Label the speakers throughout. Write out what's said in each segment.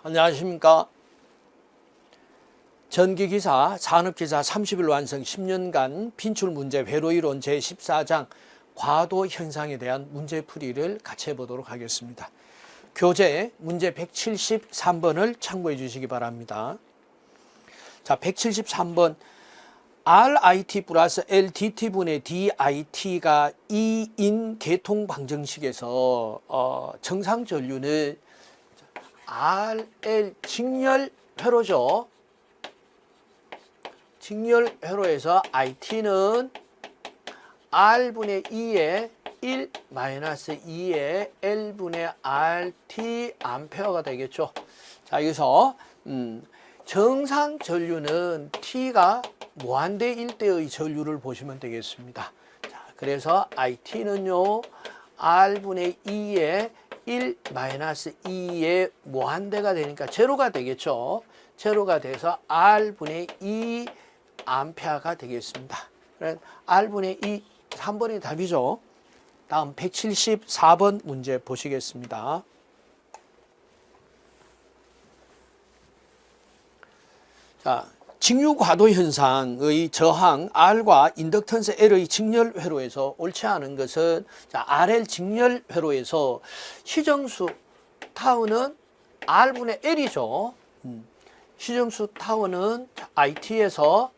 Speaker 1: 안녕하십니까. 전기기사, 산업기사 30일 완성 10년간 빈출문제 회로이론 제14장 과도현상에 대한 문제풀이를 같이 해보도록 하겠습니다. 교재 문제 173번을 참고해 주시기 바랍니다. 자, 173번 RIT 플러스 LDT분의 DIT가 2인 계통방정식에서 정상전류는 RL 직렬회로죠. 직렬회로에서 IT는 R분의 2의 1 마이너스 2의 L분의 RT 암페어가 되겠죠. 자, 여기서 정상 전류는 T가 무한대일 때의 전류를 보시면 되겠습니다. 자, 그래서 IT는요, R분의 2의 1 마이너스 2의 무한대가 되니까 제로가 되겠죠. 제로가 돼서 R분의 2 암페어가 되겠습니다. 그래서 R분의 2, 3번이 답이죠. 다음 174번 문제 보시겠습니다. 자, 직류과도 현상의 저항 R과 인덕턴스 L의 직렬회로에서 옳지 않은 것은, 자, RL 직렬회로에서 시정수 타우는 R분의 L이죠. 시정수 타우는 IT에서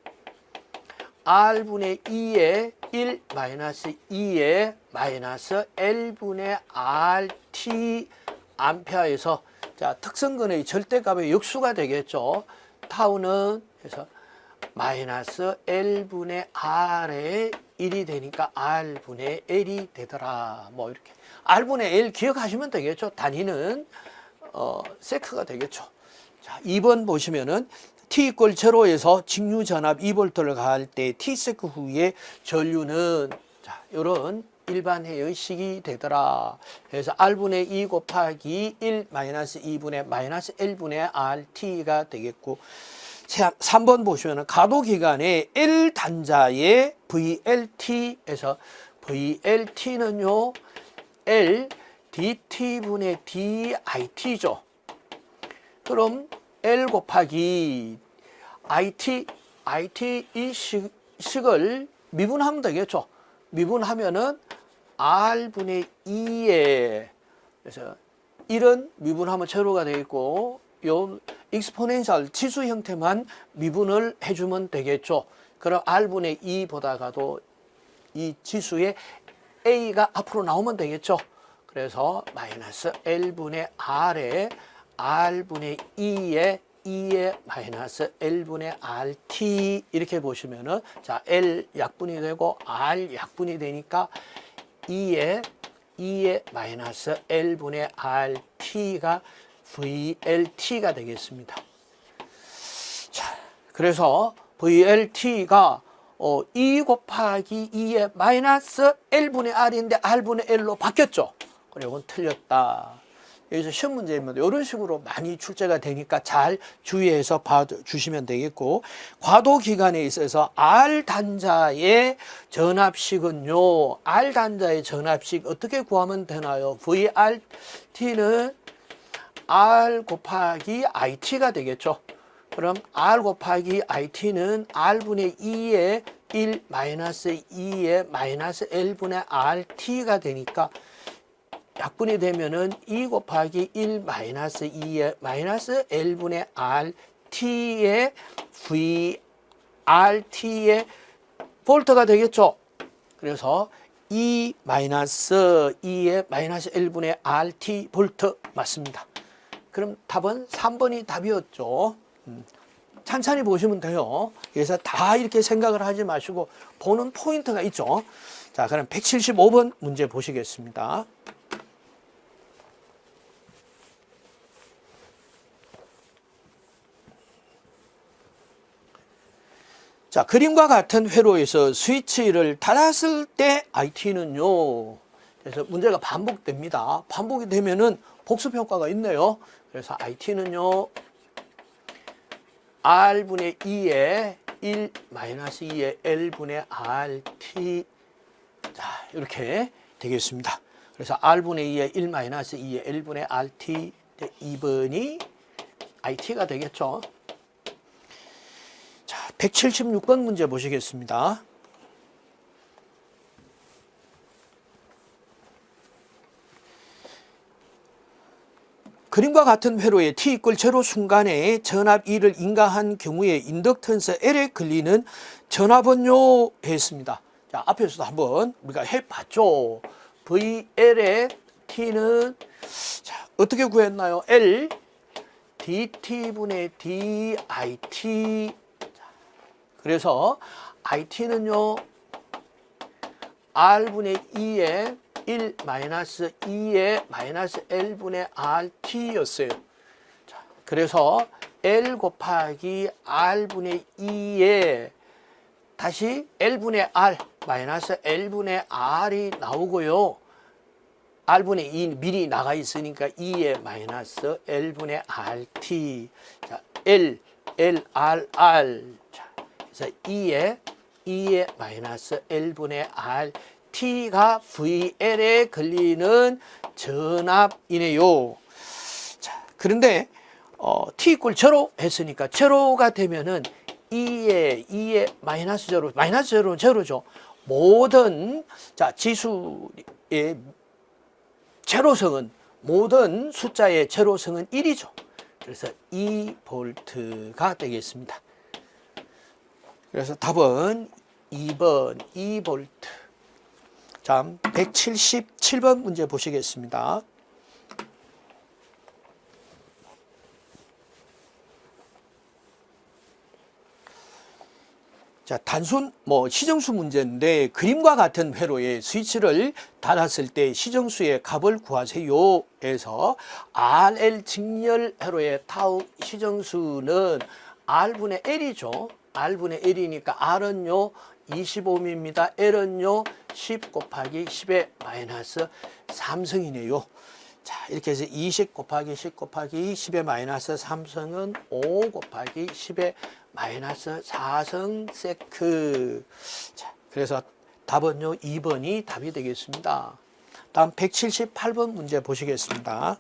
Speaker 1: R분의 2의 1 마이너스 2의 마이너스 L분의 RT 암페어에서, 자, 특성근의 절대값의 역수가 되겠죠. 타우는 그래서 마이너스 L분의 R의 1이 되니까 R분의 L이 되더라. 뭐 이렇게 R분의 L 기억하시면 되겠죠. 단위는 세크가 되겠죠. 자, 2번 보시면은 T 이퀄 제로에서 직류 전압 2V를 가할 때 T세크 후에 전류는, 자, 요런 일반해의 식이 되더라. 그래서 R분의 2 곱하기 1 마이너스 2분의 마이너스 L분의 RT가 되겠고, 3번 보시면 가도기간에 L단자의 VLT에서 VLT는요, L DT분의 DIT죠. 그럼 L 곱하기 IT 이 식을 미분하면 되겠죠. 미분하면은 R분의 2에, 그래서 1은 미분하면 제로가 되겠고, 요 익스포넨셜 지수 형태만 미분을 해주면 되겠죠. 그럼 R분의 2보다가도 이 지수의 A가 앞으로 나오면 되겠죠. 그래서 마이너스 L분의 R에 R분의 2에 마이너스 L분의 RT 이렇게 보시면은, 자, L 약분이 되고 R 약분이 되니까 2에 마이너스 L분의 RT가 VLT가 되겠습니다. 자, 그래서 VLT가 2 곱하기 2의 마이너스 L분의 R인데 R분의 L로 바뀌었죠. 그리고 틀렸다. 여기서 시험 문제입니다. 이런 식으로 많이 출제가 되니까 잘 주의해서 봐주시면 되겠고, 과도기간에 있어서 R단자의 전압식은요, R단자의 전압식 어떻게 구하면 되나요? VRT는 R 곱하기 IT가 되겠죠. 그럼 R 곱하기 IT는 R분의 2의 1 마이너스 2의 마이너스 L분의 RT가 되니까, 약분이 되면은 2 곱하기 1 마이너스 2의 마이너스 L분의 RT의 VRT의 볼트가 되겠죠. 그래서 2 마이너스 2의 마이너스 L분의 RT 볼트 맞습니다. 그럼 답은 3번이 답이었죠. 찬찬히 보시면 돼요. 그래서 다 이렇게 생각을 하지 마시고 보는 포인트가 있죠. 자, 그럼 175번 문제 보시겠습니다. 자, 그림과 같은 회로에서 스위치를 닫았을 때 IT는요, 그래서 문제가 반복됩니다. 반복이 되면은 복습 효과가 있네요. 그래서 IT는요, R분의 2의 1 마이너스 2의 L분의 RT, 자, 이렇게 되겠습니다. 그래서 R분의 2의 1 마이너스 2의 L분의 RT, 2번이 IT가 되겠죠. 자, 176번 문제 보시겠습니다. 그림과 같은 회로에 t 이퀄 제로 순간에 전압 E를 인가한 경우에 인덕턴스 L에 걸리는 전압은요 했습니다. 자, 앞에서도 한번 우리가 해봤죠. VL의 T는 자, 어떻게 구했나요? L DT분의 DIT. 그래서 IT는요 R분의 2에 1 마이너스 2의 마이너스 L분의 RT였어요. 자, 그래서 L 곱하기 R분의 2에 다시 L분의 R 마이너스 L분의 R이 나오고요. R분의 2 미리 나가 있으니까 2의 마이너스 L분의 RT. 자, L, R. 자, 그래서 2의 마이너스 L분의 R. T가 VL에 걸리는 전압이네요. 자, 그런데 T 이퀄 제로 했으니까 제로가 되면은 2의 마이너스 제로, 마이너스 제로는 제로죠. 모든 자 지수의 제로성은 모든 숫자의 제로성은 1이죠. 그래서 2볼트가 되겠습니다. 그래서 답은 2번 2볼트. 자, 177번 문제 보시겠습니다. 자, 단순 시정수 문제인데 그림과 같은 회로에 스위치를 닫았을 때 시정수의 값을 구하세요 해서 RL 직렬 회로의 타우 시정수는 R분의 L이죠. R분의 L이니까 R은요 25입니다. L은요 10 곱하기 10의 마이너스 3승이네요. 자, 이렇게 해서 20 곱하기 10 곱하기 10의 마이너스 3승은 5 곱하기 10의 마이너스 4승 세크. 자, 그래서 답은요 2번이 답이 되겠습니다. 다음 178번 문제 보시겠습니다.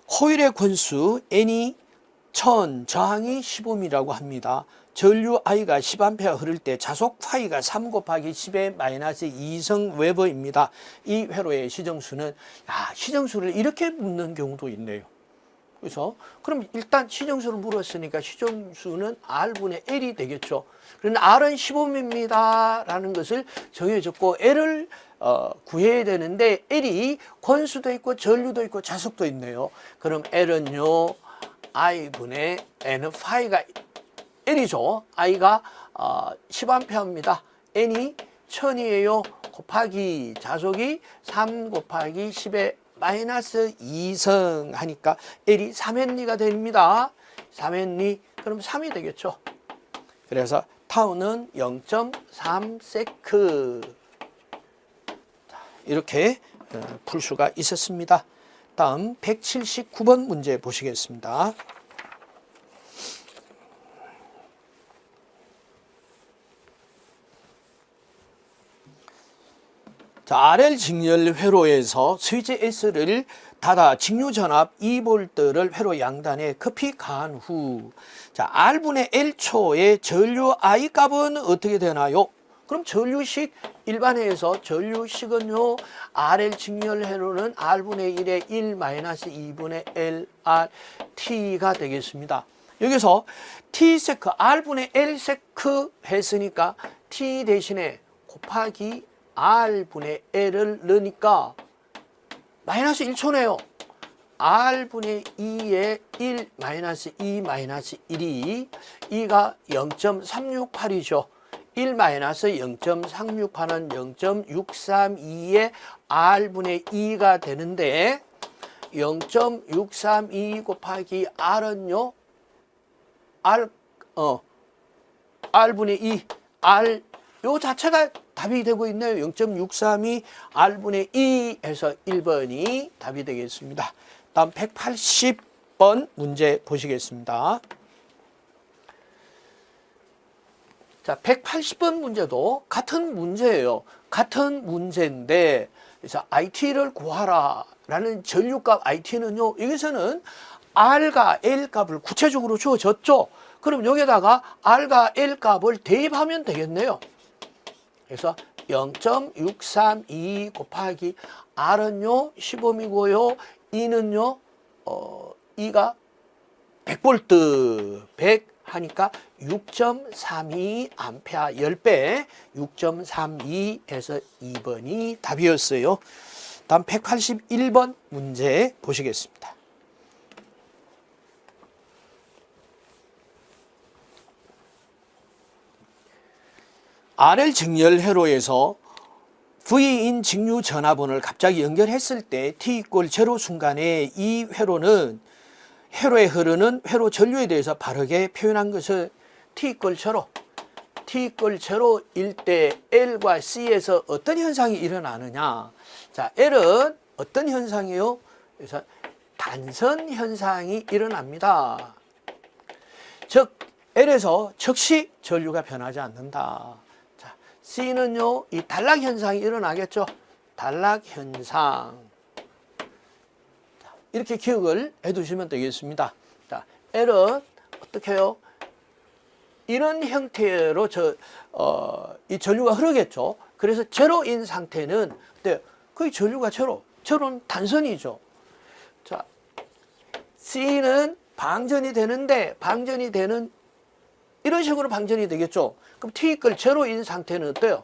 Speaker 1: 코일의 권수 N이 1000, 저항이 15mm라고 합니다. 전류 I가 10A 흐를 때 자속 파이가 3 곱하기 10의 마이너스 2성 웨버입니다. 이 회로의 시정수는 시정수를 이렇게 묻는 경우도 있네요. 그래서 그럼 일단 시정수를 물었으니까 시정수는 R분의 L이 되겠죠. 그런데 R은 15mm입니다 라는 것을 정해줬고 L을 구해야 되는데 L이 권수도 있고 전류도 있고 자속도 있네요. 그럼 L은요 I분의 N 파이가 L이죠. I가 10A입니다. N이 1000이에요. 곱하기 자속이 3 곱하기 10의 마이너스 2성 하니까 L이 3N리가 됩니다. 3N리 그럼 3이 되겠죠. 그래서 타우는 0.3 세크. 이렇게 풀 수가 있었습니다. 다음 179번 문제 보시겠습니다. 자, RL 직렬 회로에서 스위치 S를 닫아 직류 전압 2V를 회로 양단에 급히 가한 후 자, R분의 L초의 전류 I 값은 어떻게 되나요? 그럼 전류식 일반회에서 전류식은요 RL 직렬 회로는 R분의 1의 1 마이너스 2분의 LR T가 되겠습니다. 여기서 T 세크 R분의 L 세크 했으니까 T 대신에 곱하기 R분의 L을 넣으니까 마이너스 1초네요. R분의 2의 1 마이너스 2 마이너스 1이 2가 0.368이죠. 1 마이너스 0.368은 0.632의 R분의 2가 되는데 0.632 곱하기 R은요 R분의 2 R 요 자체가 답이 되고 있네요. 0.632 R분의 2 해서 1번이 답이 되겠습니다. 다음 180번 문제 보시겠습니다. 자, 180번 문제도 같은 문제예요. 같은 문제인데 그래서 IT를 구하라라는 전류값 IT는요, 여기서는 R과 L 값을 구체적으로 주어졌죠. 그럼 여기다가 R과 L 값을 대입하면 되겠네요. 그래서 0.632 곱하기 R은요 15이고요. E는요 2가 100V 100 하니까 6.32 암페어 10배 6.32에서 2번이 답이었어요. 다음 181번 문제 보시겠습니다. RL 직렬 회로에서 V인 직류 전압원을 갑자기 연결했을 때 T = 0 순간에 이 회로는 회로에 흐르는 회로 전류에 대해서 바르게 표현한 것은 T = 0. T = 0일 때 L과 C에서 어떤 현상이 일어나느냐. 자, L은 어떤 현상이요? 그래서 단선 현상이 일어납니다. 즉, L에서 즉시 전류가 변하지 않는다. 자, C는요, 이 단락 현상이 일어나겠죠? 단락 현상. 이렇게 기억을 해 두시면 되겠습니다. 자, L은 어떻게 해요? 이런 형태로 이 전류가 흐르겠죠. 그래서 제로인 상태는 거의 전류가 제로는 단선이죠. 자, C는 방전이 되는데 방전이 되는 이런 식으로 방전이 되겠죠. 그럼 T = 0인 상태는 어때요?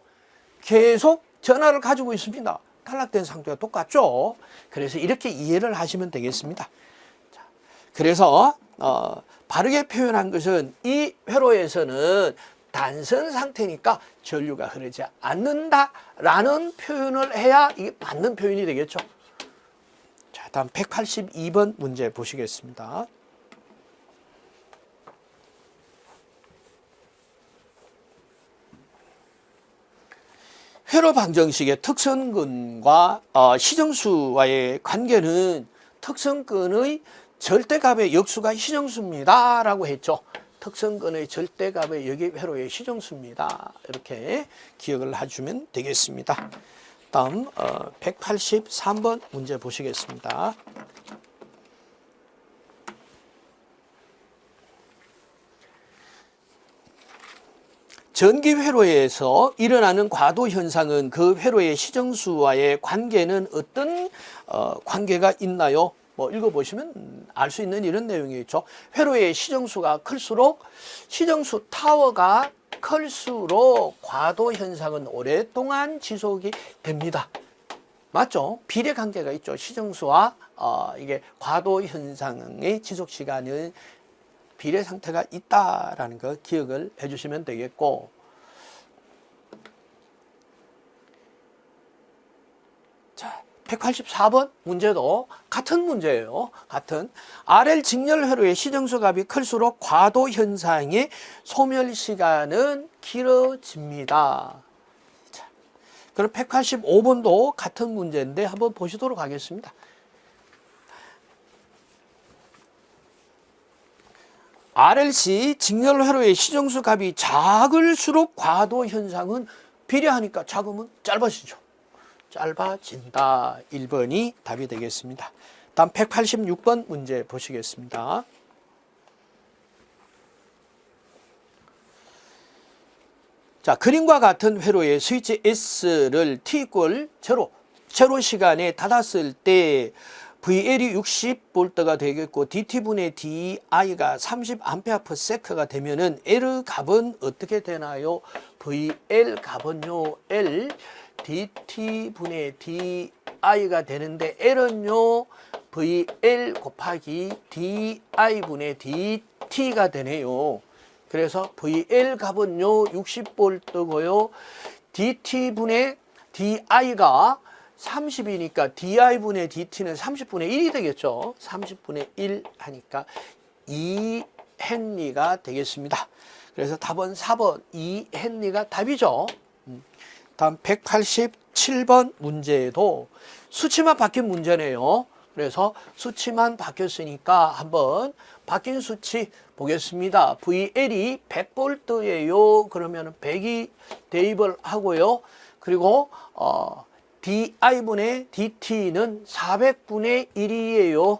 Speaker 1: 계속 전하를 가지고 있습니다. 탈락된 상태가 똑같죠. 그래서 이렇게 이해를 하시면 되겠습니다. 자, 그래서 바르게 표현한 것은 이 회로에서는 단선 상태니까 전류가 흐르지 않는다라는 표현을 해야 이게 맞는 표현이 되겠죠. 자, 다음 182번 문제 보시겠습니다. 회로 방정식의 특성근과 시정수와의 관계는 특성근의 절대값의 역수가 시정수입니다 라고 했죠. 특성근의 절대값의 역이 회로의 시정수입니다. 이렇게 기억을 해주면 되겠습니다. 다음 183번 문제 보시겠습니다. 전기 회로에서 일어나는 과도 현상은 그 회로의 시정수와의 관계는 어떤 관계가 있나요? 뭐 읽어보시면 알 수 있는 이런 내용이겠죠. 회로의 시정수가 클수록 시정수 타워가 클수록 과도 현상은 오랫동안 지속이 됩니다. 맞죠? 비례 관계가 있죠. 시정수와 이게 과도 현상의 지속 시간은 비례 상태가 있다라는 거 기억을 해주시면 되겠고, 자, 184번 문제도 같은 문제예요. 같은 RL 직렬 회로의 시정수 값이 클수록 과도 현상의 소멸 시간은 길어집니다. 자, 그럼 185번도 같은 문제인데 한번 보시도록 하겠습니다. RLC 직렬 회로의 시정수 값이 작을수록 과도 현상은 비례하니까 작으면 짧아지죠. 짧아진다. 1번이 답이 되겠습니다. 다음 186번 문제 보시겠습니다. 자, 그림과 같은 회로의 스위치 S를 T = 0 시간에 닫았을 때 VL이 60V가 되겠고 DT분의 DI가 30A/s가 되면은 L 값은 어떻게 되나요? VL 값은요, L DT분의 DI가 되는데 L은요, VL 곱하기 DI분의 DT가 되네요. 그래서 VL 값은요, 60V고요. DT분의 DI가 30이니까 DI분의 DT는 30분의 1이 되겠죠. 30분의 1 하니까 2헨리가 되겠습니다. 그래서 답은 4번 2헨리가 답이죠. 다음 187번 문제에도 수치만 바뀐 문제네요. 그래서 수치만 바뀌었으니까 한번 바뀐 수치 보겠습니다. VL이 100V예요. 그러면 100이 대입을 하고요. 그리고 di분의 dt는 400분의 1이에요.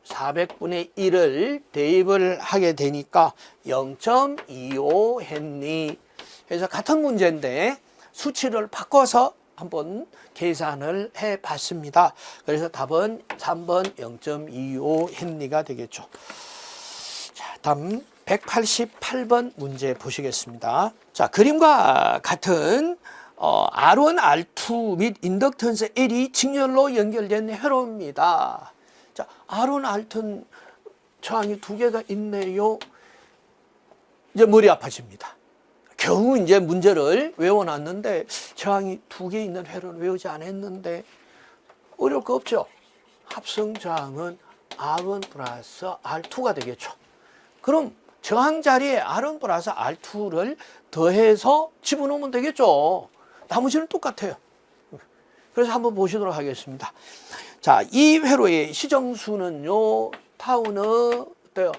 Speaker 1: 400분의 1을 대입을 하게 되니까 0.25 헨리. 그래서 같은 문제인데 수치를 바꿔서 한번 계산을 해 봤습니다. 그래서 답은 3번 0.25 헨리가 되겠죠. 자, 다음 188번 문제 보시겠습니다. 자, 그림과 같은 R1, R2 및 인덕턴스 L이 직렬로 연결된 회로입니다. 자, R1, R2는 저항이 두 개가 있네요. 이제 머리 아파집니다. 겨우 이제 문제를 외워놨는데 저항이 두 개 있는 회로는 외우지 않았는데 어려울 거 없죠. 합성 저항은 R1 플러스 R2가 되겠죠. 그럼 저항 자리에 R1 플러스 R2를 더해서 집어넣으면 되겠죠. 나머지는 똑같아요. 그래서 한번 보시도록 하겠습니다. 자, 이 회로의 시정수는요, 타우는 어때요?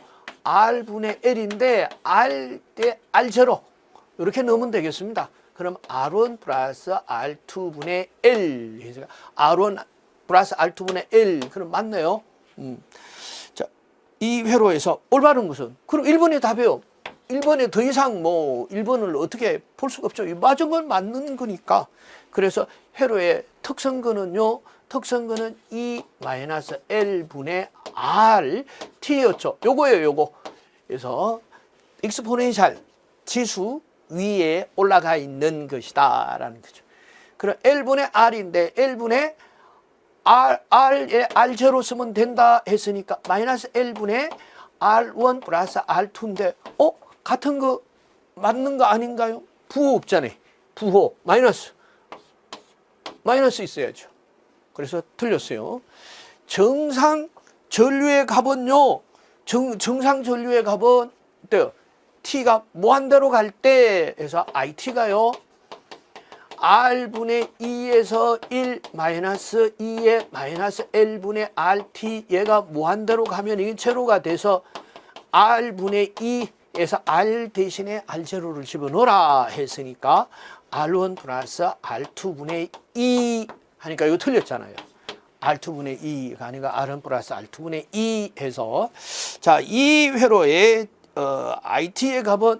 Speaker 1: R분의 L인데 R 대 R0 이렇게 넣으면 되겠습니다. 그럼 R1 플러스 R2분의 L. R1 플러스 R2분의 L. 그럼 맞네요. 자, 이 회로에서 올바른 것은? 그럼 1번이 답이에요. 1번에 더 이상 1번을 어떻게 볼 수가 없죠. 맞은 건 맞는 거니까. 그래서 회로의 특성근은요, 특성근은 E-L분의 RT였죠. 요거예요, 요거. 그래서 익스포넨셜 지수 위에 올라가 있는 것이다 라는 거죠. 그럼 L분의 R인데 L분의 R에 R0 쓰면 된다 했으니까 마이너스 L분의 R1 플러스 R2인데 같은 거 맞는 거 아닌가요? 부호 없잖아요. 부호 마이너스 있어야죠. 그래서 틀렸어요. 정상 전류의 값은요, 정상 전류의 값은 어때요? T가 무한대로 갈 때 해서 IT가요 R분의 2에서 1 마이너스 2의 마이너스 L분의 RT 얘가 무한대로 가면 이게 제로가 돼서 R분의 2에서 R 대신에 R0를 집어넣어라 했으니까 R1 플러스 R2분의 2 하니까 이거 틀렸잖아요. R2분의 2가 아니라 R1 플러스 R2분의 2 해서 자, 이 회로의 IT의 값은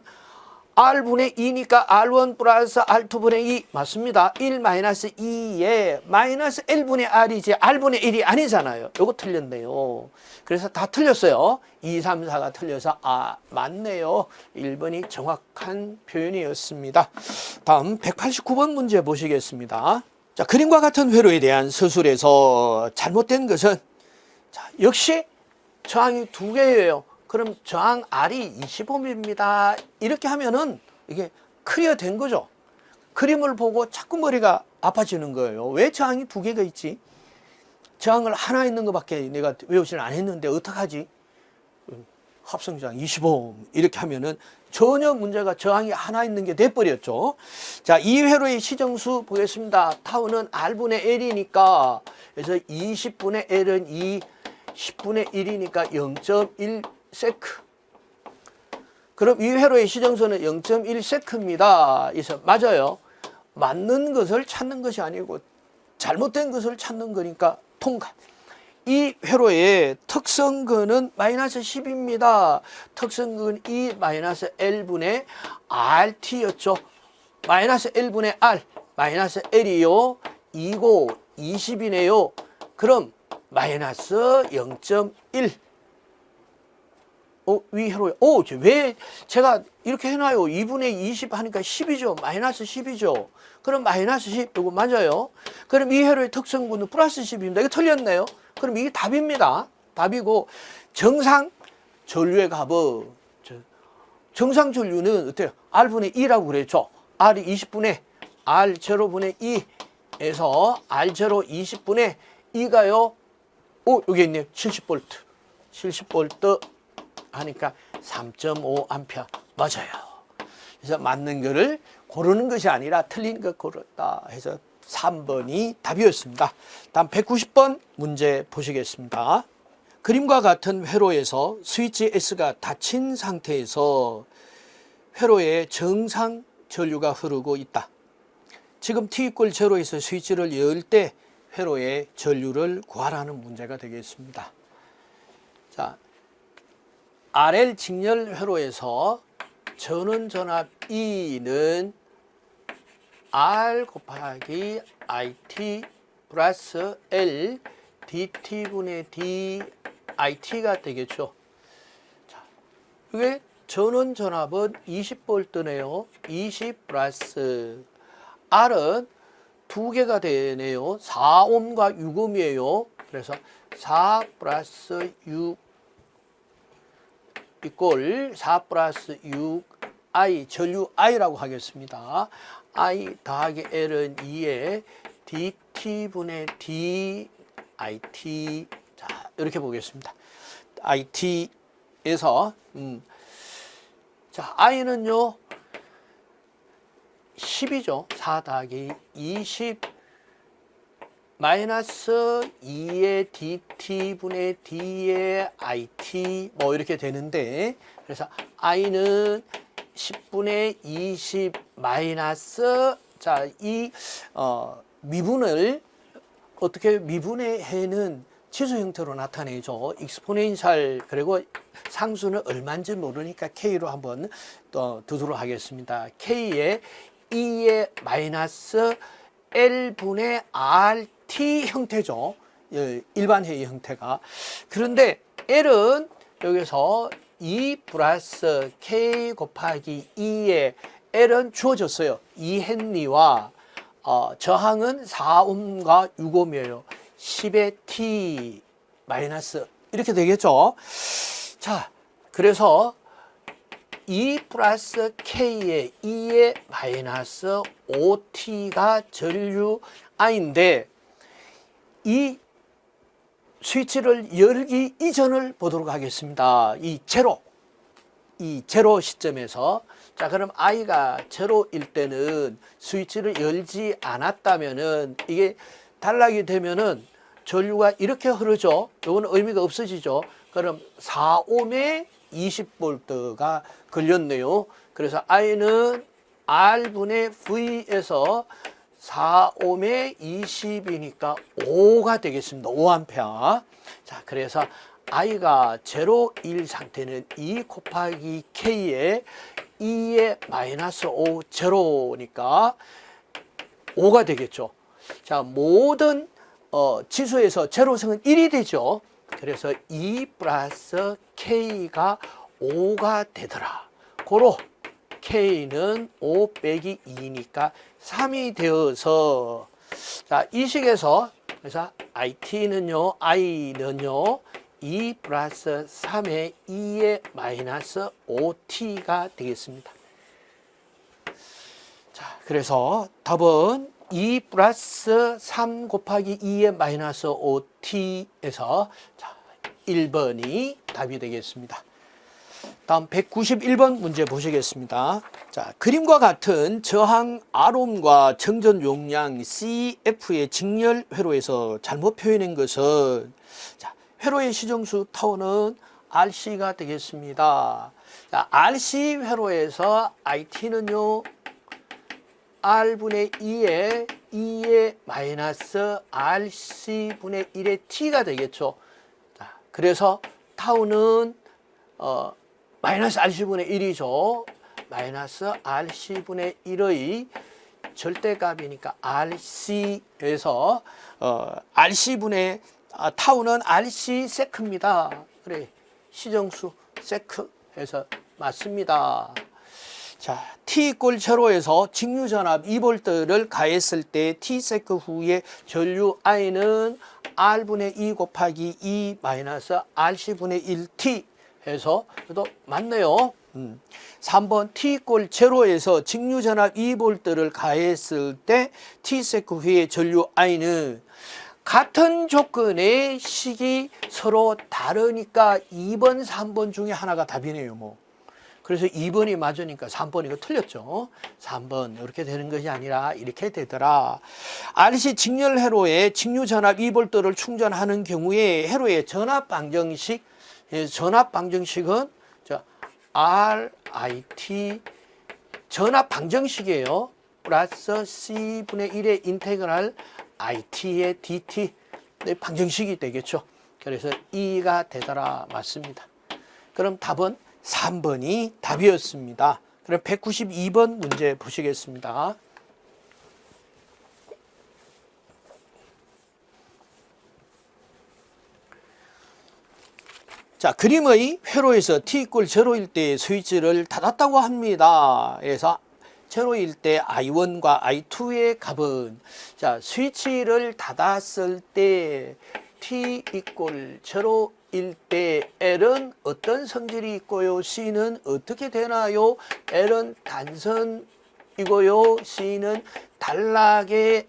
Speaker 1: R분의 2니까 R1 플러스 R2분의 2 맞습니다. 1 마이너스 2에 마이너스 L분의 R이지 R분의 1이 아니잖아요. 요거 틀렸네요. 그래서 다 틀렸어요. 2, 3, 4가 틀려서 맞네요. 1번이 정확한 표현이었습니다. 다음 189번 문제 보시겠습니다. 자, 그림과 같은 회로에 대한 서술에서 잘못된 것은 자, 역시 저항이 두 개예요. 그럼 저항 R이 25mm입니다. 이렇게 하면은 이게 클리어 된 거죠. 그림을 보고 자꾸 머리가 아파지는 거예요. 왜 저항이 두 개가 있지? 저항을 하나 있는 것밖에 내가 외우질 않았는데 어떡하지? 합성저항 25 이렇게 하면은 전혀 문제가 저항이 하나 있는 게 돼버렸죠. 자, 이 회로의 시정수 보겠습니다. 타우는 R분의 L이니까 그래서 20분의 L은 10분의 1이니까 0.1 세크. 그럼 이 회로의 시정수는 0.1 세크입니다. 그래서 맞아요. 맞는 것을 찾는 것이 아니고 잘못된 것을 찾는 거니까 통과. 이 회로의 특성근은 마이너스 10입니다. 특성근 E 마이너스 L분의 RT였죠. 마이너스 L분의 R, 마이너스 L이요. 2고 20이네요. 그럼 마이너스 0.1. 위회로에. 왜 제가 이렇게 해놔요? 2분의 20 하니까 10이죠. 마이너스 10이죠. 그럼 마이너스 10. 이거 맞아요. 그럼 이 회로의 특성분은 플러스 10입니다. 이거 틀렸네요. 그럼 이게 답입니다. 답이고, 정상 전류의 값은, 정상 전류는 어때요? R분의 2라고 그랬죠. R이 20분의 R0분의 2에서 R0 20분의 2가요. 여기 있네요. 70V. 70V 하니까 3.5A. 맞아요. 그래서 맞는 거를 고르는 것이 아니라 틀린 거 고르다 해서 3번이 답이었습니다. 다음 190번 문제 보시겠습니다. 그림과 같은 회로에서 스위치 S가 닫힌 상태에서 회로에 정상 전류가 흐르고 있다. 지금 t 이퀄 제로에서 스위치를 열 때 회로의 전류를 구하라는 문제가 되겠습니다. 자, RL 직렬 회로에서 전원 전압 E는 R 곱하기 IT 플러스 L DT분의 DIT가 되겠죠. 자, 이게 전원 전압은 20V네요. 20 플러스 R은 두 개가 되네요. 4옴과 6옴이에요. 그래서 4 플러스 6 이꼴 4 플러스 6I 전류 I라고 하겠습니다. I 더하기 L은 2에 DT분의 DIT. 자, 이렇게 보겠습니다. IT에서 자, I는요 10이죠. 4 더하기 20 마이너스 2의 DT분의 D의 IT 뭐 이렇게 되는데, 그래서 I는 10분의 20 마이너스, 자, 이 미분을 어떻게 미분해는 지수 형태로 나타내죠. 익스포넨셜. 그리고 상수는 얼마인지 모르니까 K로 한번 또 두도록 하겠습니다. K에 E의 마이너스 L분의 RT 형태죠. 일반 회의 형태가. 그런데 L은 여기서 2 플러스 K 곱하기 2의 L은 주어졌어요. 2헨리와 저항은 4옴과 6옴이에요. 10의 T 마이너스 이렇게 되겠죠. 자, 그래서 2 플러스 K의 2의 마이너스 5T가 전류 I인데, 이 스위치를 열기 이전을 보도록 하겠습니다. 이 제로 시점에서. 자, 그럼 I가 제로일 때는 스위치를 열지 않았다면은 이게 단락이 되면은 전류가 이렇게 흐르죠. 이거는 의미가 없어지죠. 그럼 4옴에 20V가 걸렸네요. 그래서 I는 R분의 V에서 4옴에 20이니까 5가 되겠습니다. 5A. 자, 그래서 I가 제로일 상태는 2 곱하기 K에 2의 마이너스 5 제로니까 5가 되겠죠. 자, 모든 지수에서 제로성은 1이 되죠. 그래서 2 플러스 K가 5가 되더라. 고로 K는 5 빼기 2니까 3이 되어서, 자, 이 식에서 그래서 I는요 2 플러스 3의 2의 마이너스 5T가 되겠습니다. 자, 그래서 답은 2 플러스 3 곱하기 2의 마이너스 5T에서 자, 1번이 답이 되겠습니다. 다음 191번 문제 보시겠습니다. 자, 그림과 같은 저항 R옴과 정전 용량 CF의 직렬 회로에서 잘못 표현한 것은, 자, 회로의 시정수 타우는 RC가 되겠습니다. 자, RC 회로에서 IT는요 R분의 2의 마이너스 RC분의 1의 T가 되겠죠. 자, 그래서 타우는 마이너스 RC분의 1이죠. 마이너스 RC분의 1의 절대값이니까 RC에서 RC분의 타우는 RC 세크입니다. 그래, 시정수 세크 해서 맞습니다. 자, T 이꼴 제로에서 직류전압 2V를 가했을 때 T 세크 후에 전류 I는 R분의 2 곱하기 2 마이너스 RC분의 1T 해서 또 맞네요. 3번 T 이꼴 제로에서 직류전압 2V를 가했을 때 T 세크 후에 전류 I는 같은 조건의 식이 서로 다르니까 2번, 3번 중에 하나가 답이네요. 뭐. 그래서 2번이 맞으니까 3번 이거 틀렸죠. 3번 이렇게 되는 것이 아니라 이렇게 되더라. RC 직렬 회로에 직류전압 2V를 충전하는 경우에 회로의 전압 방정식은 RIT 전압 방정식이에요. 플러스 C분의 1의 인테그랄 IT의 DT 방정식이 되겠죠. 그래서 2가 되더라 맞습니다. 그럼 답은 3번이 답이었습니다. 그럼 192번 문제 보시겠습니다. 자, 그림의 회로에서 t=0일 때 스위치를 닫았다고 합니다. 그래서 0일 때 I1과 I2의 값은 자, 스위치를 닫았을 때 t=0일 때 L은 어떤 성질이 있고요? C는 어떻게 되나요? L은 단선이고요. C는 단락에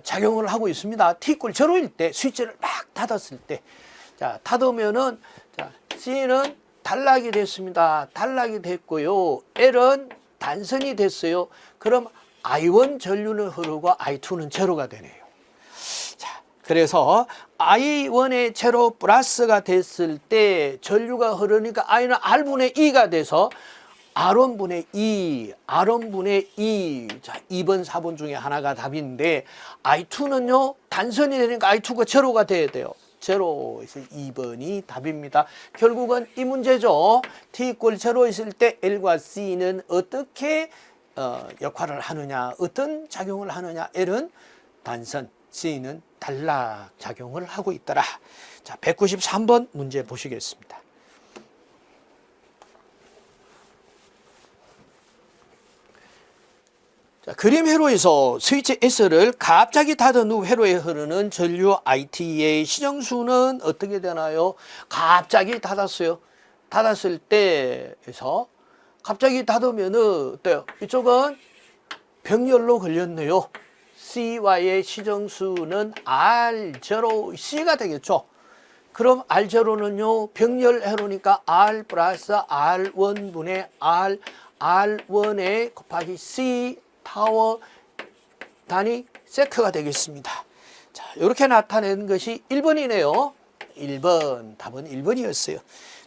Speaker 1: 작용을 하고 있습니다. t=0일 때 스위치를 막 닫았을 때 자, 닫으면은 자, C는 단락이 됐습니다. 단락이 됐고요. L은 단선이 됐어요. 그럼 I1 전류는 흐르고 I2는 제로가 되네요. 자, 그래서 I1의 제로 플러스가 됐을 때 전류가 흐르니까 I는 R분의 2가 돼서 R1분의 2, R1분의 2. 자, 2번, 4번 중에 하나가 답인데 I2는요, 단선이 되니까 I2가 제로가 돼야 돼요. 제로에서 2번이 답입니다. 결국은 이 문제죠. t=0 있을 때 L과 C는 어떻게 역할을 하느냐, 어떤 작용을 하느냐. L은 단선, C는 단락 작용을 하고 있더라. 자, 193번 문제 보시겠습니다. 자, 그림 회로에서 스위치 S를 갑자기 닫은 후 회로에 흐르는 전류 IT의 시정수는 어떻게 되나요? 갑자기 닫았어요. 닫았을 때에서 갑자기 닫으면은 어때요? 이쪽은 병렬로 걸렸네요. C와의 시정수는 R0C가 되겠죠. 그럼 R0는요, 병렬 회로니까 R 플러스 R1분의 R, R1에 곱하기 C 타워 단위 세크가 되겠습니다. 자, 이렇게 나타낸 것이 1번이네요. 1번, 답은 1번이었어요.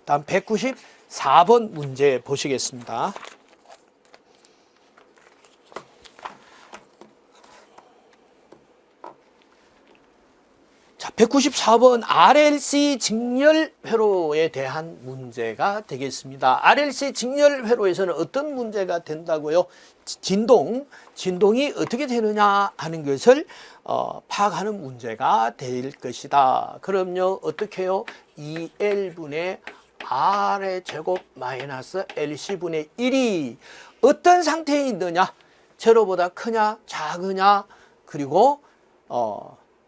Speaker 1: 다음 194번 문제 보시겠습니다. 자, 194번 RLC 직렬 회로에 대한 문제가 되겠습니다. RLC 직렬 회로에서는 어떤 문제가 된다고요? 진동이 어떻게 되느냐 하는 것을 파악하는 문제가 될 것이다. 그럼요, 어떻게 해요? 2L분의 R의 제곱 마이너스 LC분의 1이 어떤 상태에 있느냐? 제로보다 크냐, 작으냐, 그리고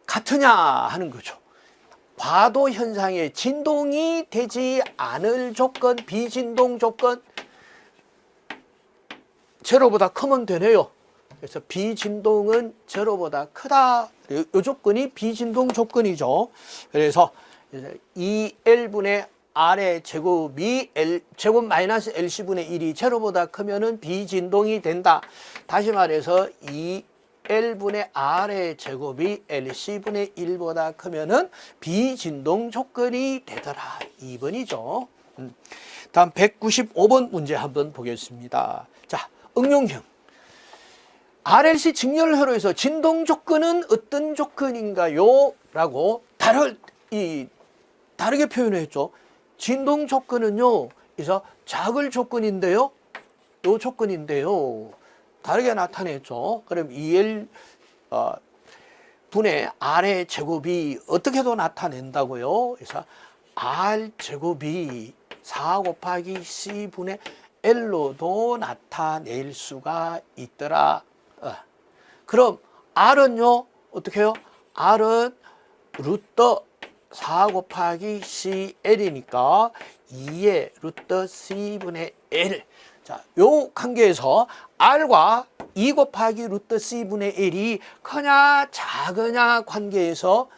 Speaker 1: 같으냐 하는 거죠. 과도 현상에 진동이 되지 않을 조건, 비진동 조건, 제로보다 크면 되네요. 그래서 비진동은 제로보다 크다. 이 조건이 비진동 조건이죠. 그래서 2L분의 R의 제곱이 제곱 마이너스 LC분의 1이 제로보다 크면은 비진동이 된다. 다시 말해서 2L분의 R의 제곱이 LC분의 1보다 크면은 비진동 조건이 되더라. 2번이죠. 다음 195번 문제 한번 보겠습니다. 자, 응용형. RLC 직렬 회로에서 진동 조건은 어떤 조건인가요? 라고 다르게 표현을 했죠. 진동 조건은요, 그래서 작을 조건인데요, 요 조건인데요, 다르게 나타냈죠. 그럼 2L 분의 R의 제곱이 어떻게도 나타낸다고요? 그래서 R 제곱이 4 곱하기 C분의 L로도 나타낼 수가 있더라. 그럼 R은요, 어떻게 해요? R은 루트 4 곱하기 CL이니까 2의 루트 C분의 L. 자, 요 관계에서 R과 2 곱하기 루트 C분의 L이 크냐, 작으냐 관계에서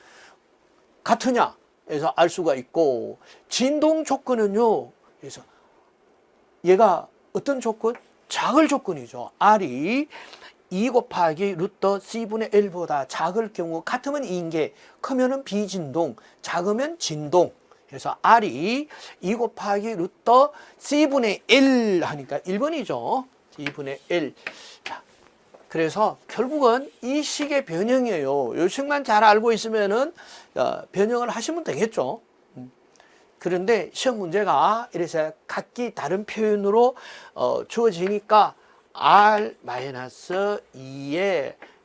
Speaker 1: 같으냐, 에서 알 수가 있고, 진동 조건은요, 그래서 얘가 어떤 조건? 작을 조건이죠. R이 2 곱하기 루트 C분의 L보다 작을 경우 같으면 2인 게, 크면은 비진동, 작으면 진동. 그래서 R이 2 곱하기 루트 C분의 L 하니까 1번이죠. C분의 L. 자, 그래서 결국은 이 식의 변형이에요. 요 식만 잘 알고 있으면은 변형을 하시면 되겠죠. 그런데 시험 문제가 이래서 각기 다른 표현으로 주어지니까 R-2의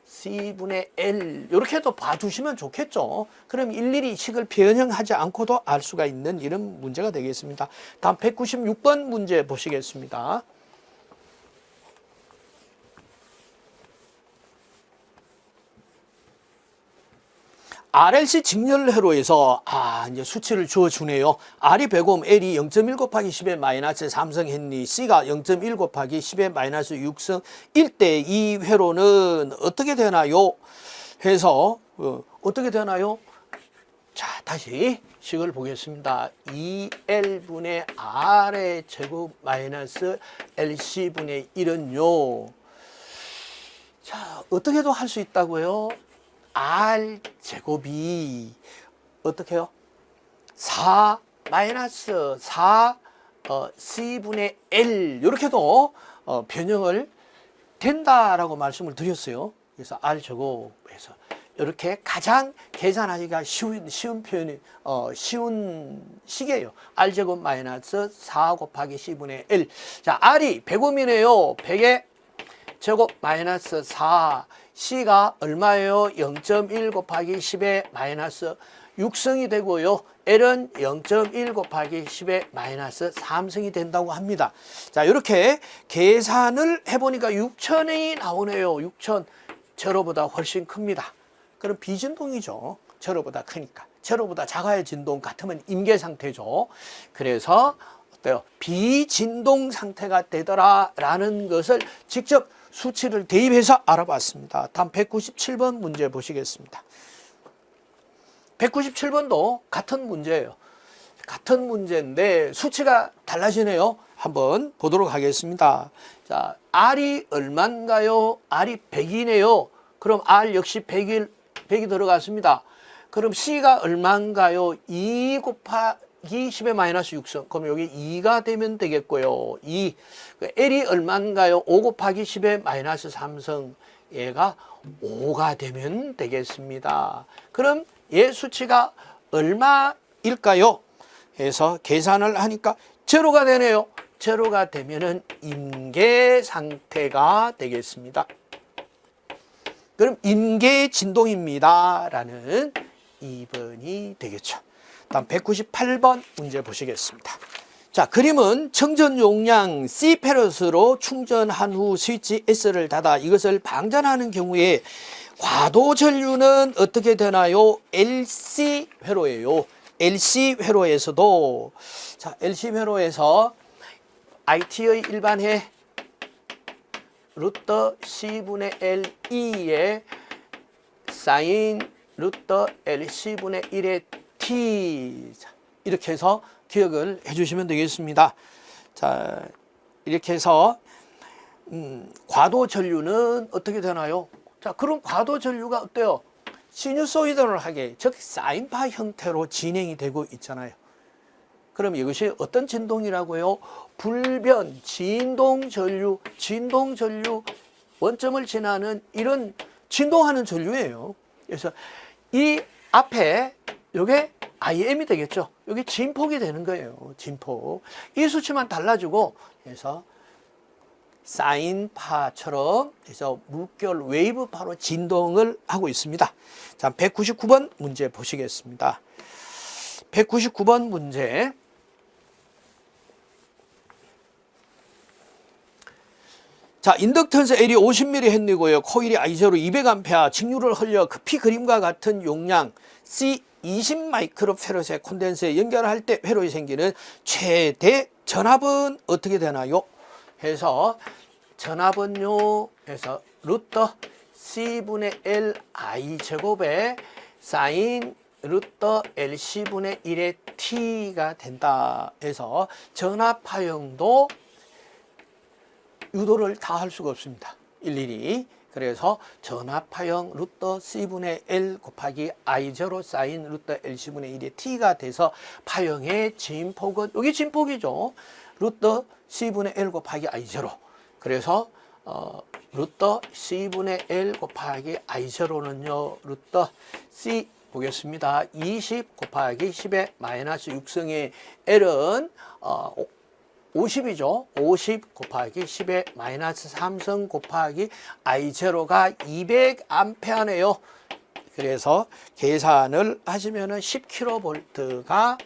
Speaker 1: C분의 L 이렇게도 봐두시면 좋겠죠. 그럼 일일이 식을 변형하지 않고도 알 수가 있는 이런 문제가 되겠습니다. 다음 196번 문제 보시겠습니다. RLC 직렬 회로에서 이제 수치를 주어주네요. R이 100옴, L이 0.1 곱하기 10의 마이너스 3성 헨리, C가 0.1 곱하기 10의 마이너스 6성 1대 이 회로는 어떻게 되나요? 해서 어떻게 되나요? 자, 다시 식을 보겠습니다. 2L분의 R의 제곱 마이너스 LC분의 1은요. 자, 어떻게도 할 수 있다고요? R 제곱이 어떻게 해요? 4 마이너스 4 C분의 L 이렇게도 변형을 된다라고 말씀을 드렸어요. 그래서 R 제곱에서 이렇게 가장 계산하기가 쉬운 표현이 쉬운 식이에요. R 제곱 마이너스 4 곱하기 C분의 L. 자, R이 100옴이네요. 100의 제곱 마이너스 4. C가 얼마예요? 0.1 곱하기 10의 마이너스 6성이 되고요. L은 0.1 곱하기 10의 마이너스 3성이 된다고 합니다. 자, 이렇게 계산을 해보니까 6천이 나오네요. 6천. 제로보다 훨씬 큽니다. 그럼 비진동이죠. 제로보다 크니까. 제로보다 작아야 진동, 같으면 임계 상태죠. 그래서 어때요? 비진동 상태가 되더라라는 것을 직접 수치를 대입해서 알아봤습니다. 다음 197번 문제 보시겠습니다. 197번도 같은 문제예요. 같은 문제인데 수치가 달라지네요. 한번 보도록 하겠습니다. 자, R이 얼마인가요? R이 100이네요. 그럼 R 역시 100이 들어갔습니다. 그럼 C가 얼마인가요? 2 곱하기 10의 마이너스 6성. 그럼 여기 2가 되면 되겠고요. 2. L이 얼마인가요? 5 곱하기 10의 마이너스 3성. 얘가 5가 되면 되겠습니다. 그럼 얘 수치가 얼마일까요? 해서 계산을 하니까 제로가 되네요. 제로가 되면은 임계 상태가 되겠습니다. 그럼 임계 진동입니다. 라는 2번이 되겠죠. 다음 198번 문제 보시겠습니다. 자, 그림은 청전 용량 C페럿으로 충전한 후 스위치 S를 닫아 이것을 방전하는 경우에 과도 전류는 어떻게 되나요? LC 회로예요. LC 회로에서도 자, LC 회로에서 IT의 일반해 루트 C분의 L2의 사인 루트 LC분의 1의 T. 자, 이렇게 해서 기억을 해주시면 되겠습니다. 자, 이렇게 해서 과도 전류는 어떻게 되나요? 자, 그럼 과도 전류가 어때요? 시누소이드널하게, 즉 사인파 형태로 진행이 되고 있잖아요. 그럼 이것이 어떤 진동이라고요? 불변, 진동 전류, 원점을 지나는 이런 진동하는 전류예요. 그래서 이 앞에 요게 IM이 되겠죠. 여기 진폭이 되는 거예요. 진폭. 이 수치만 달라지고 그래서 사인파처럼 해서 물결 웨이브파로 진동을 하고 있습니다. 자, 199번 문제 보시겠습니다. 199번 문제. 자, 인덕턴스 L이 50mm 헨리고요. 코일이 I0 200A, 직류를 흘려 급히 그림과 같은 용량 C 20 마이크로페럿의 콘덴서에 연결할 때 회로에 생기는 최대 전압은 어떻게 되나요? 해서 전압은요, 해서 루트 C분의 L I 제곱에 사인 루트 LC분의 1의 T가 된다 해서 전압 파형도 유도를 다 할 수가 없습니다. 일일이. 그래서 전압파형 루트 C분의 L 곱하기 I0 사인 루트 LC분의 1의 T가 돼서 파형의 진폭은, 여기 진폭이죠. 루트 C분의 L 곱하기 I0. 그래서 루트 C분의 L 곱하기 I0는요. 루트 C 보겠습니다. 20 곱하기 10의 마이너스 6승의 L은 50이죠. 50 곱하기 10의 마이너스 3승 곱하기 I0가 200A네요. 그래서 계산을 하시면은 10kV가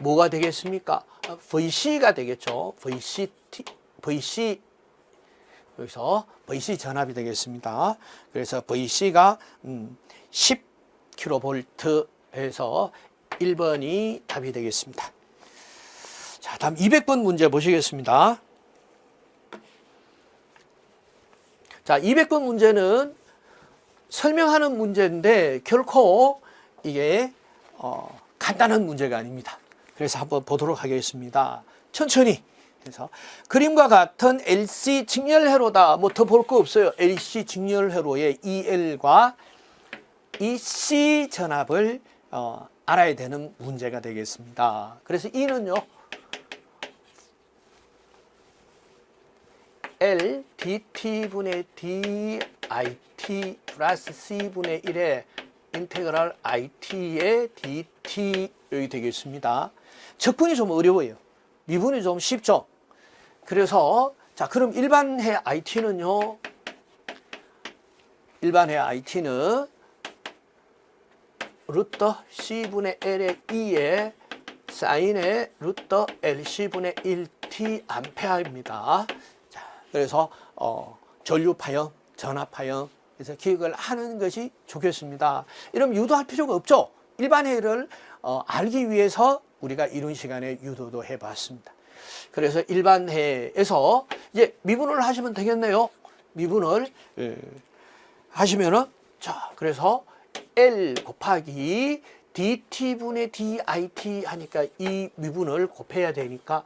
Speaker 1: 뭐가 되겠습니까? VC가 되겠죠. VC 여기서 VC 전압이 되겠습니다. 그래서 VC가 10kV 해서 1번이 답이 되겠습니다. 자, 다음 200번 문제 보시겠습니다. 자, 200번 문제는 설명하는 문제인데 결코 이게 간단한 문제가 아닙니다. 그래서 한번 보도록 하겠습니다. 천천히. 그래서 그림과 같은 LC 직렬회로다. 뭐 더 볼 거 없어요. LC 직렬회로의 EL과 이 C 전압을 알아야 되는 문제가 되겠습니다. 그래서 E는요. L dt분의 dit 플러스 C분의 1의 인테그랄 it의 dt 여기 되겠습니다. 적분이 좀 어려워요. 미분이 좀 쉽죠. 그래서 자 그럼 일반해 it는요. 일반해 it는 루트 C분의 L의 2의 사인의 루트 LC분의 1t 암페어입니다. 자, 그래서 전류파형, 전압파형 그래서 기억을 하는 것이 좋겠습니다. 이러면 유도할 필요가 없죠. 일반해를 알기 위해서 우리가 이런 시간에 유도도 해봤습니다. 그래서 일반해에서 이제 미분을 하시면 되겠네요. 미분을 하시면은 자 그래서 L 곱하기 dt분의 dit 하니까 이 미분을 곱해야 되니까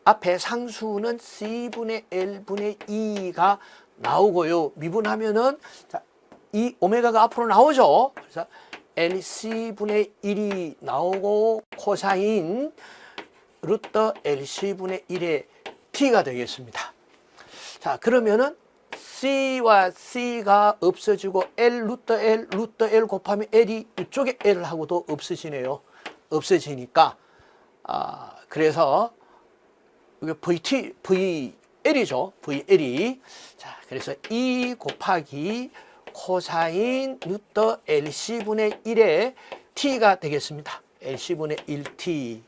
Speaker 1: 앞에 상수는 C분의 L분의 2가 나오고요. 미분하면은 자, 이 오메가가 앞으로 나오죠. 그래서 LC분의 1이 나오고 코사인 루트 LC분의 1의 T가 되겠습니다. 자, 그러면은 C와 C가 없어지고 루트 L 곱하면 L이 이쪽에 L하고도 없어지네요. 없어지니까 그래서 이게 VL이죠. VL이 자 그래서 2 곱하기 코사인 루트 LC분의 1의 T가 되겠습니다. LC분의 1T.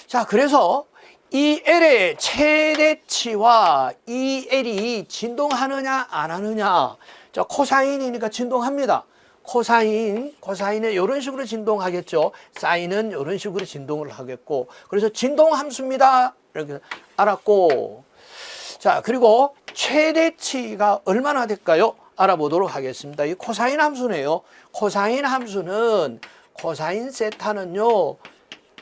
Speaker 1: 자 그래서 이 L의 최대치와 이 L이 진동하느냐 안 하느냐. 자 코사인이니까 진동합니다. 코사인은 이런 식으로 진동하겠죠. 사인은 이런 식으로 진동을 하겠고 그래서 진동함수입니다. 이렇게 알았고 자 그리고 최대치가 얼마나 될까요? 알아보도록 하겠습니다. 이 코사인 함수네요. 코사인 함수는 코사인 세타는요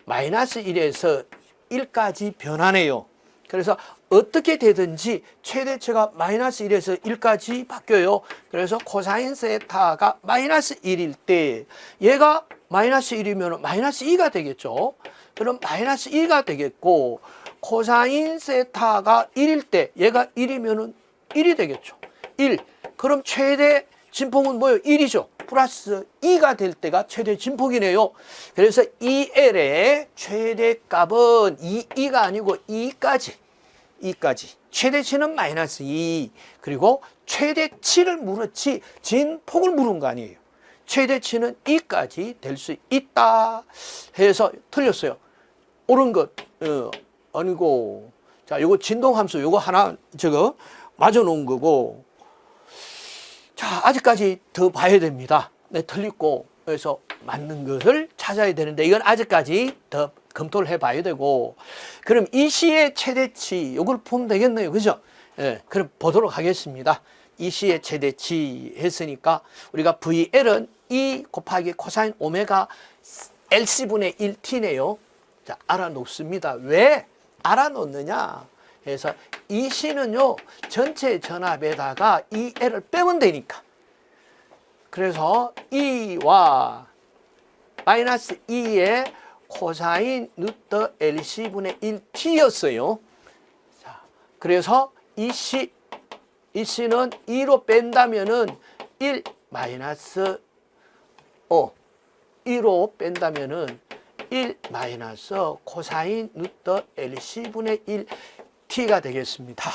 Speaker 1: 마이너스 1에서 1까지 변하네요. 그래서 어떻게 되든지 최대치가 마이너스 1에서 1까지 바뀌어요. 그래서 코사인 세타가 마이너스 1일 때 얘가 마이너스 1이면 마이너스 2가 되겠죠. 그럼 마이너스 2가 되겠고 코사인 세타가 1일 때 얘가 1이면 1이 되겠죠. 1. 그럼 최대 진폭은 뭐예요? 1이죠. 플러스 2가 될 때가 최대 진폭이네요. 그래서 2L의 최대값은 2가 아니고 2까지. 최대치는 마이너스 2. 그리고 최대치를 물었지 진폭을 물은 거 아니에요. 최대치는 2까지 될 수 있다 해서 틀렸어요. 옳은 것 아니고 자 요거 진동함수 요거 하나 저거 맞아 놓은 거고 자 아직까지 더 봐야 됩니다. 네, 틀리고 그래서 맞는 것을 찾아야 되는데 이건 아직까지 더 검토를 해봐야 되고 그럼 이 시의 최대치 요걸 보면 되겠네요. 그죠? 예, 그럼 보도록 하겠습니다. 이 시의 최대치 했으니까 우리가 VL은 2 곱하기 코사인 오메가 LC분의 1T네요. 자, 알아놓습니다. 왜 알아놓느냐? 그래서 이 C는요, 전체 전압에다가 이 L을 빼면 되니까. 그래서 2와 마이너스 2의 코사인 루트 LC분의 1T였어요. 자, 그래서 이 C 이 C는 2로 뺀다면은 1 마이너스 2로 뺀다면은 1 마이너스 코사인 루트 LC분의 1 T가 되겠습니다.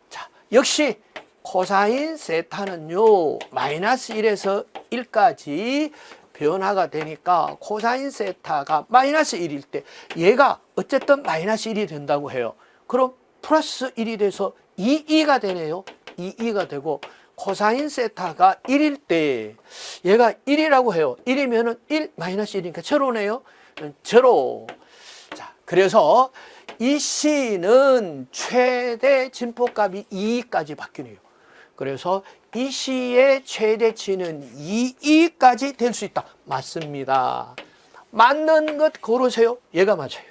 Speaker 1: 자, 역시 코사인 세타는요, 마이너스 1에서 1까지 변화가 되니까 코사인 세타가 마이너스 1일 때 얘가 어쨌든 마이너스 1이 된다고 해요. 그럼 플러스 1이 돼서 2가 되네요. 2가 되고 코사인 세타가 1일 때 얘가 1이라고 해요. 1이면은 1 마이너스 1이니까 제로네요. 제로. 자, 그래서 이 C는 최대 진폭값이 2까지 바뀌네요. 그래서 이 C의 최대치는 2까지 될 수 있다. 맞습니다. 맞는 것 고르세요. 얘가 맞아요.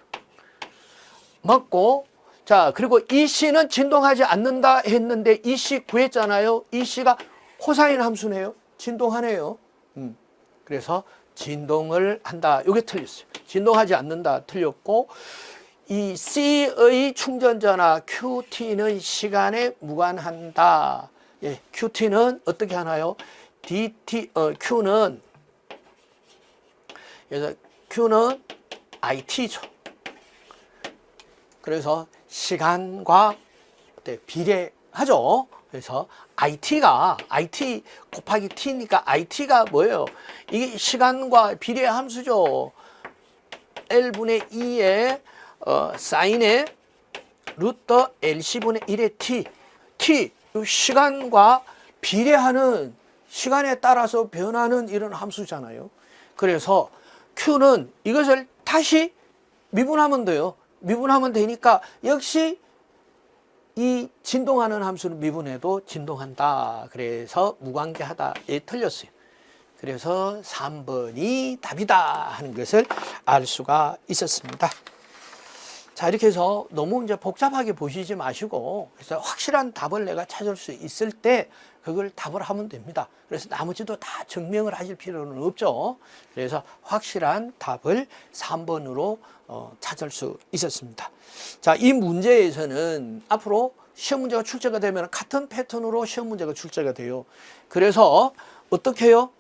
Speaker 1: 맞고, 자, 그리고 이 C는 진동하지 않는다 했는데 이 C 구했잖아요. 이 C가 코사인 함수네요. 진동하네요. 그래서 진동을 한다. 이게 틀렸어요. 진동하지 않는다. 틀렸고, 이 C의 충전전화 QT는 시간에 무관한다. 예, QT는 어떻게 하나요? Q는, 그래서 Q는 IT죠. 그래서 시간과 비례하죠. 그래서 IT 곱하기 T니까 IT가 뭐예요? 이게 시간과 비례 함수죠. L분의 2의 사인의 루트 LC분의 1의 T, 시간과 비례하는, 시간에 따라서 변하는 이런 함수잖아요. 그래서 Q는 이것을 다시 미분하면 돼요. 미분하면 되니까 역시 이 진동하는 함수는 미분해도 진동한다. 그래서 무관계하다. 예, 틀렸어요. 그래서 3번이 답이다 하는 것을 알 수가 있었습니다. 자, 이렇게 해서 너무 이제 복잡하게 보시지 마시고, 그래서 확실한 답을 내가 찾을 수 있을 때 그걸 답을 하면 됩니다. 그래서 나머지도 다 증명을 하실 필요는 없죠. 그래서 확실한 답을 3번으로 찾을 수 있었습니다. 자, 이 문제에서는 앞으로 시험 문제가 출제가 되면 같은 패턴으로 시험 문제가 출제가 돼요. 그래서 어떻게 해요?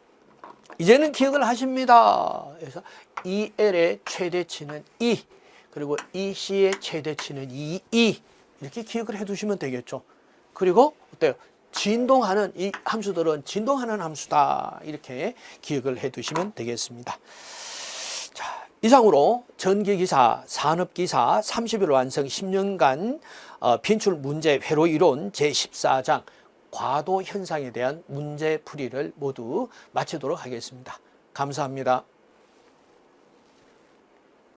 Speaker 1: 이제는 기억을 하십니다. 그래서 EL의 최대치는 2, 그리고 EC의 최대치는 2, 이렇게 기억을 해 두시면 되겠죠. 그리고 어때요? 진동하는 이 함수들은 진동하는 함수다. 이렇게 기억을 해 두시면 되겠습니다. 자, 이상으로 전기기사, 산업기사 30일 완성 10년간 빈출 문제 회로 이론 제14장 과도 현상에 대한 문제 풀이를 모두 마치도록 하겠습니다. 감사합니다.